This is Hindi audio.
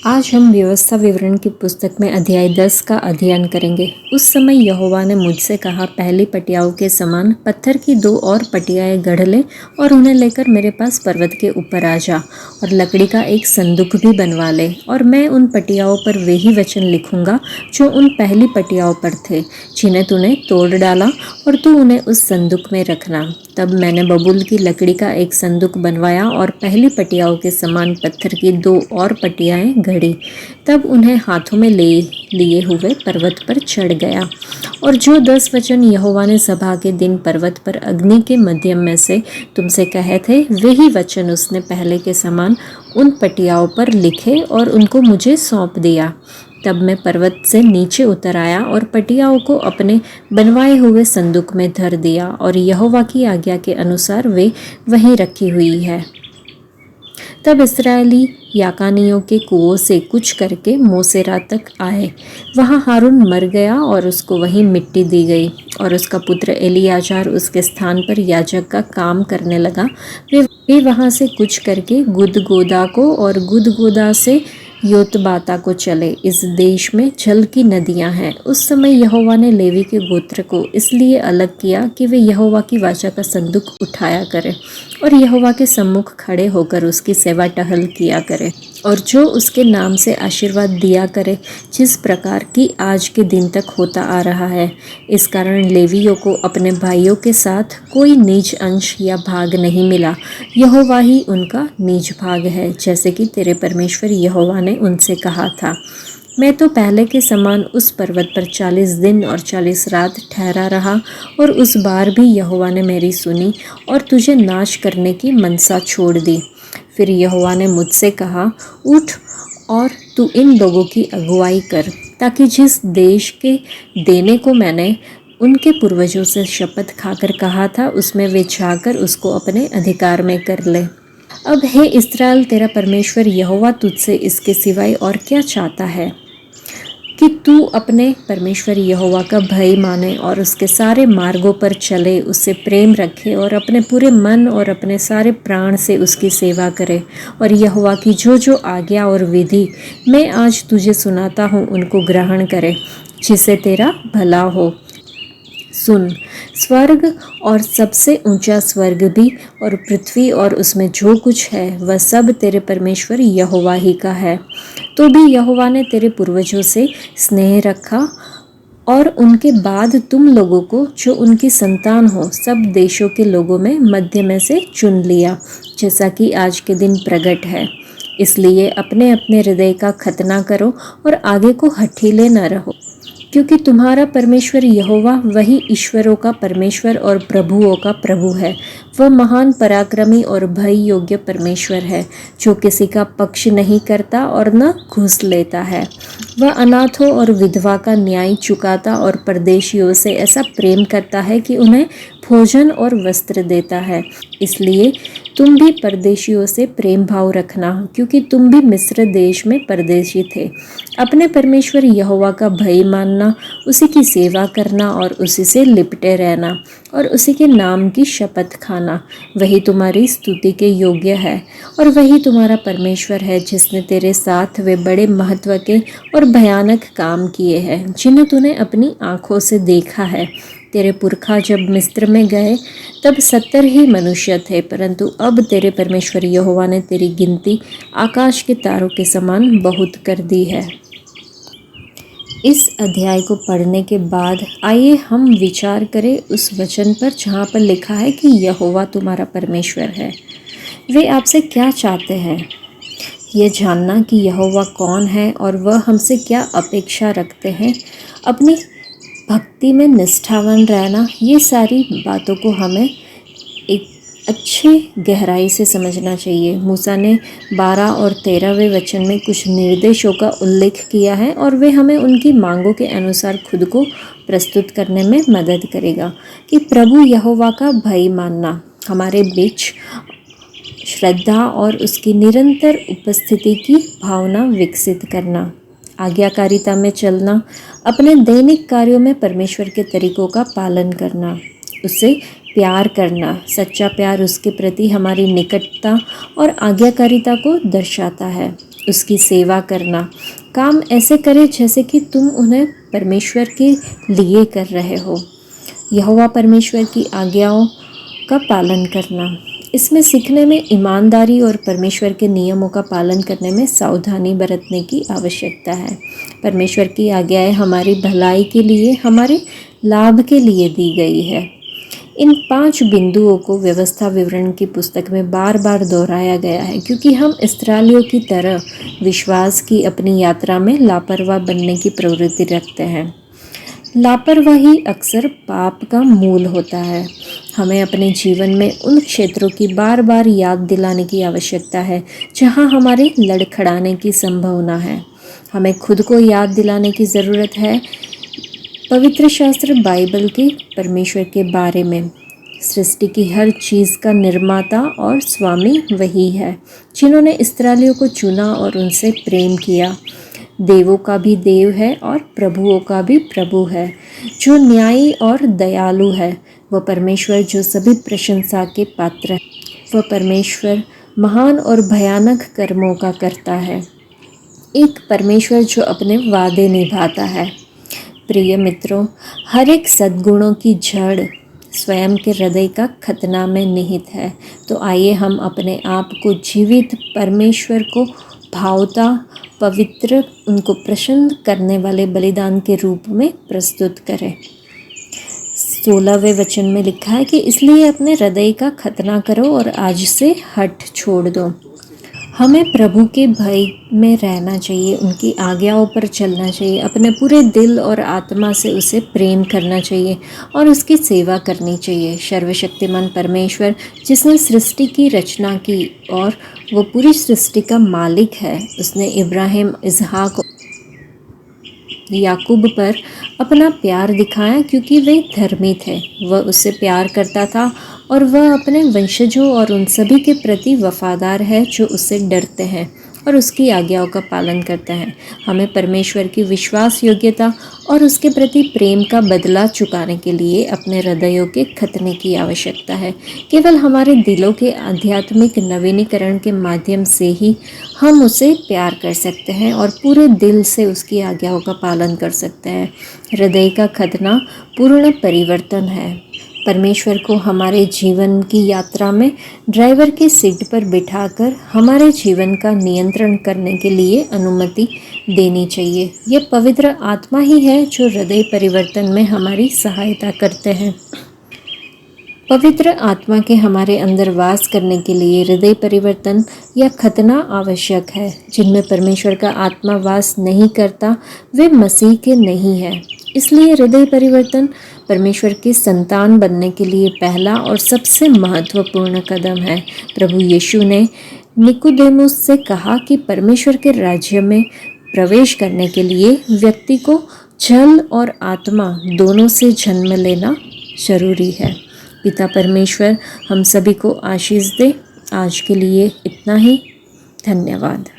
आज हम व्यवस्था विवरण की पुस्तक में अध्याय 10 का अध्ययन करेंगे। उस समय यहोवा ने मुझसे कहा, पहली पटियाओं के समान पत्थर की 2 और पटियाएं गढ़ ले और उन्हें लेकर मेरे पास पर्वत के ऊपर आ जा और लकड़ी का एक संदूक भी बनवा ले। और मैं उन पटियाओं पर वे ही वचन लिखूंगा जो उन पहली पटियाओं पर थे, जिन्हें तूने तोड़ डाला, और तू उन्हें उस संदूक में रखना। तब मैंने बबूल की लकड़ी का एक संदूक बनवाया और पहली पटियाओं के समान पत्थर की 2 और पटियाएं गढ़ी। तब उन्हें हाथों में ले लिए हुए पर्वत पर चढ़ गया। और जो 10 वचन यहोवा ने सभा के दिन पर्वत पर अग्नि के मध्यम में से तुमसे कहे थे, वही वचन उसने पहले के समान उन पटियाओं पर लिखे और उनको मुझे सौंप दिया। तब मैं पर्वत से नीचे उतर आया और पटियाओं को अपने बनवाए हुए संदूक में धर दिया, और यहोवा की आज्ञा के अनुसार वे वहीं रखी हुई है। तब इस्राएली याकानियों के कुओं से कुछ करके मोसेरा तक आए। वहाँ हारून मर गया और उसको वहीं मिट्टी दी गई, और उसका पुत्र एलियाजार उसके स्थान पर याजक का काम करने लगा। वे वहाँ से कुछ करके गुदगोदा को और गुदगोदा से योतबाता को चले। इस देश में जल की नदियां हैं। उस समय यहोवा ने लेवी के गोत्र को इसलिए अलग किया कि वे यहोवा की वाचा का संदूक उठाया करें और यहोवा के सम्मुख खड़े होकर उसकी सेवा टहल किया करें, और जो उसके नाम से आशीर्वाद दिया करे, जिस प्रकार की आज के दिन तक होता आ रहा है। इस कारण लेवियों को अपने भाइयों के साथ कोई नीच अंश या भाग नहीं मिला। यहोवा ही उनका नीच भाग है, जैसे कि तेरे परमेश्वर यहोवा ने उनसे कहा था। मैं तो पहले के समान उस पर्वत पर 40 दिन और 40 रात ठहरा रहा, और उस बार भी यहोवा ने मेरी सुनी और तुझे नाश करने की मनसा छोड़ दी। फिर यहोवा ने मुझसे कहा, उठ और तू इन लोगों की अगुवाई कर, ताकि जिस देश के देने को मैंने उनके पूर्वजों से शपथ खाकर कहा था, उसमें वे जाकर उसको अपने अधिकार में कर ले। अब हे इस्राएल, तेरा परमेश्वर यहोवा तुझसे इसके सिवाय और क्या चाहता है कि तू अपने परमेश्वर यहोवा का भय माने और उसके सारे मार्गों पर चले, उससे प्रेम रखे और अपने पूरे मन और अपने सारे प्राण से उसकी सेवा करे, और यहोवा की जो जो आज्ञा और विधि मैं आज तुझे सुनाता हूँ उनको ग्रहण करे, जिससे तेरा भला हो। सुन, स्वर्ग और सबसे ऊंचा स्वर्ग भी और पृथ्वी और उसमें जो कुछ है, वह सब तेरे परमेश्वर यहोवा ही का है। तो भी यहोवा ने तेरे पूर्वजों से स्नेह रखा और उनके बाद तुम लोगों को, जो उनकी संतान हो, सब देशों के लोगों में मध्य में से चुन लिया, जैसा कि आज के दिन प्रगट है। इसलिए अपने अपने हृदय का खतना करो और आगे को हठीले न रहो, क्योंकि तुम्हारा परमेश्वर यहोवा वही ईश्वरों का परमेश्वर और प्रभुओं का प्रभु है। वह महान पराक्रमी और भय योग्य परमेश्वर है, जो किसी का पक्ष नहीं करता और न घूस लेता है। वह अनाथों और विधवा का न्याय चुकाता और परदेशियों से ऐसा प्रेम करता है कि उन्हें भोजन और वस्त्र देता है। इसलिए तुम भी परदेशियों से प्रेम भाव रखना, क्योंकि तुम भी मिस्र देश में परदेशी थे। अपने परमेश्वर यहोवा का भय मानना, उसी की सेवा करना और उसी से लिपटे रहना और उसी के नाम की शपथ खाना, वही तुम्हारी स्तुति के योग्य है। और वही तुम्हारा परमेश्वर है, जिसने तेरे साथ वे बड़े महत्व के और भयानक काम किए हैं, जिन्हें तूने अपनी आँखों से देखा है। तेरे पुरखा जब मिस्र में गए तब 70 ही मनुष्य थे, परंतु अब तेरे परमेश्वर यहोवा ने तेरी गिनती आकाश के तारों के समान बहुत कर दी है। इस अध्याय को पढ़ने के बाद आइए हम विचार करें उस वचन पर जहाँ पर लिखा है कि यहोवा तुम्हारा परमेश्वर है। वे आपसे क्या चाहते हैं? ये जानना कि यहोवा कौन है और वह हमसे क्या अपेक्षा रखते हैं, अपनी भक्ति में निष्ठावान रहना। ये सारी बातों को हमें एक अच्छे गहराई से समझना चाहिए। मूसा ने 12 और 13वें वचन में कुछ निर्देशों का उल्लेख किया है, और वे हमें उनकी मांगों के अनुसार खुद को प्रस्तुत करने में मदद करेगा। कि प्रभु यहोवा का भय मानना, हमारे बीच श्रद्धा और उसकी निरंतर उपस्थिति की भावना विकसित करना, आज्ञाकारिता में चलना, अपने दैनिक कार्यों में परमेश्वर के तरीकों का पालन करना, उससे प्यार करना। सच्चा प्यार उसके प्रति हमारी निकटता और आज्ञाकारिता को दर्शाता है। उसकी सेवा करना। काम ऐसे करें जैसे कि तुम उन्हें परमेश्वर के लिए कर रहे हो। यहोवा परमेश्वर की आज्ञाओं का पालन करना। इसमें सीखने में ईमानदारी और परमेश्वर के नियमों का पालन करने में सावधानी बरतने की आवश्यकता है। परमेश्वर की आज्ञाएं हमारी भलाई के लिए, हमारे लाभ के लिए दी गई है। इन 5 बिंदुओं को व्यवस्था विवरण की पुस्तक में बार बार दोहराया गया है, क्योंकि हम इस्राएलियों की तरह विश्वास की अपनी यात्रा में लापरवाह बनने की प्रवृत्ति रखते हैं। लापरवाही अक्सर पाप का मूल होता है। हमें अपने जीवन में उन क्षेत्रों की बार बार याद दिलाने की आवश्यकता है जहां हमारे लड़खड़ाने की संभावना है। हमें खुद को याद दिलाने की ज़रूरत है पवित्र शास्त्र बाइबल के परमेश्वर के बारे में। सृष्टि की हर चीज़ का निर्माता और स्वामी वही है, जिन्होंने इस्राएलियों को चुना और उनसे प्रेम किया। देवों का भी देव है और प्रभुओं का भी प्रभु है, जो न्यायी और दयालु है। वह परमेश्वर जो सभी प्रशंसा के पात्र है। वह परमेश्वर महान और भयानक कर्मों का करता है। एक परमेश्वर जो अपने वादे निभाता है। प्रिय मित्रों, हर एक सद्गुणों की जड़ स्वयं के हृदय का खतना में निहित है। तो आइए हम अपने आप को जीवित परमेश्वर को भावता, पवित्र, उनको प्रसन्न करने वाले बलिदान के रूप में प्रस्तुत करें। 16वें वचन में लिखा है कि इसलिए अपने हृदय का खतना करो और आज से हठ छोड़ दो। हमें प्रभु के भय में रहना चाहिए, उनकी आज्ञाओं पर चलना चाहिए, अपने पूरे दिल और आत्मा से उसे प्रेम करना चाहिए और उसकी सेवा करनी चाहिए। सर्वशक्तिमान परमेश्वर जिसने सृष्टि की रचना की और वो पूरी सृष्टि का मालिक है, उसने इब्राहिम, इसहाक, याकूब पर अपना प्यार दिखाया क्योंकि वे धर्मी थे। वह उससे प्यार करता था और वह अपने वंशजों और उन सभी के प्रति वफादार है जो उससे डरते हैं और उसकी आज्ञाओं का पालन करते हैं। हमें परमेश्वर की विश्वास योग्यता और उसके प्रति प्रेम का बदला चुकाने के लिए अपने हृदयों के खतने की आवश्यकता है। केवल हमारे दिलों के आध्यात्मिक नवीनीकरण के माध्यम से ही हम उसे प्यार कर सकते हैं और पूरे दिल से उसकी आज्ञाओं का पालन कर सकते हैं। हृदय का खतना पूर्ण परिवर्तन है। परमेश्वर को हमारे जीवन की यात्रा में ड्राइवर की सीट पर बिठाकर हमारे जीवन का नियंत्रण करने के लिए अनुमति देनी चाहिए। यह पवित्र आत्मा ही है जो हृदय परिवर्तन में हमारी सहायता करते हैं। पवित्र आत्मा के हमारे अंदर वास करने के लिए हृदय परिवर्तन या खतना आवश्यक है। जिनमें परमेश्वर का आत्मा वास नहीं करता वे मसीह के नहीं है। इसलिए हृदय परिवर्तन परमेश्वर के संतान बनने के लिए पहला और सबसे महत्वपूर्ण कदम है। प्रभु यीशु ने निकोदेमुस से कहा कि परमेश्वर के राज्य में प्रवेश करने के लिए व्यक्ति को जल और आत्मा दोनों से जन्म लेना जरूरी है। पिता परमेश्वर हम सभी को आशीष दे। आज के लिए इतना ही। धन्यवाद।